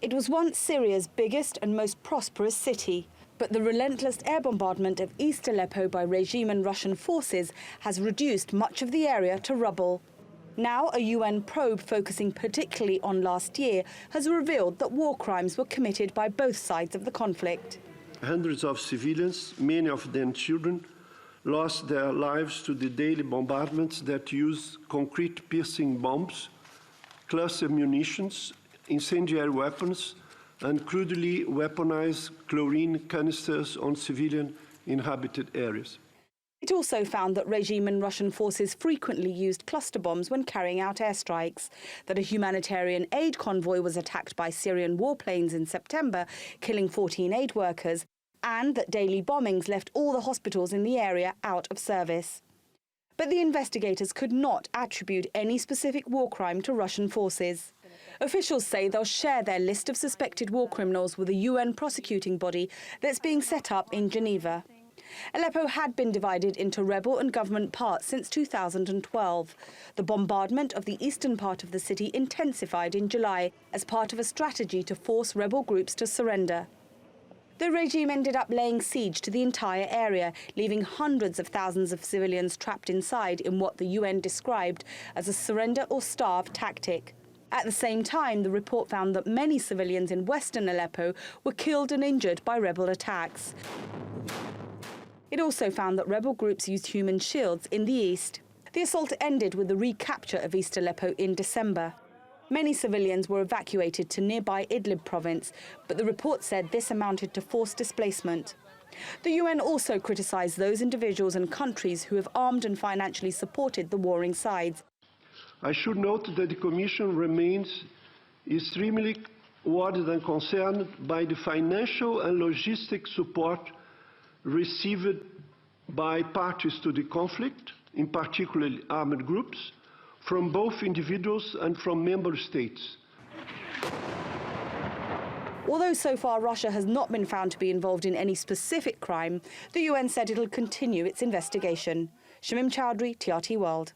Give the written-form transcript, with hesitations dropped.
It was once Syria's biggest and most prosperous city, but the relentless air bombardment of East Aleppo by regime and Russian forces has reduced much of the area to rubble. Now, a UN probe focusing particularly on last year has revealed that war crimes were committed by both sides of the conflict. Hundreds of civilians, many of them children, lost their lives to the daily bombardments that use concrete piercing bombs, cluster munitions, incendiary weapons, and crudely weaponized chlorine canisters on civilian inhabited areas. It also found that regime and Russian forces frequently used cluster bombs when carrying out airstrikes, that a humanitarian aid convoy was attacked by Syrian warplanes in September, killing 14 aid workers, and that daily bombings left all the hospitals in the area out of service. But the investigators could not attribute any specific war crime to Russian forces. Officials say they'll share their list of suspected war criminals with a UN prosecuting body that's being set up in Geneva. Aleppo had been divided into rebel and government parts since 2012. The bombardment of the eastern part of the city intensified in July as part of a strategy to force rebel groups to surrender. The regime ended up laying siege to the entire area, leaving hundreds of thousands of civilians trapped inside in what the UN described as a surrender or starve tactic. At the same time, the report found that many civilians in western Aleppo were killed and injured by rebel attacks. It also found that rebel groups used human shields in the east. The assault ended with the recapture of East Aleppo in December. Many civilians were evacuated to nearby Idlib province, but the report said this amounted to forced displacement. The UN also criticised those individuals and countries who have armed and financially supported the warring sides. I should note that the Commission remains extremely worried and concerned by the financial and logistic support received by parties to the conflict, in particular armed groups, from both individuals and from member states. Although so far Russia has not been found to be involved in any specific crime, the UN said it'll continue its investigation. Shamim Chowdhury, TRT World.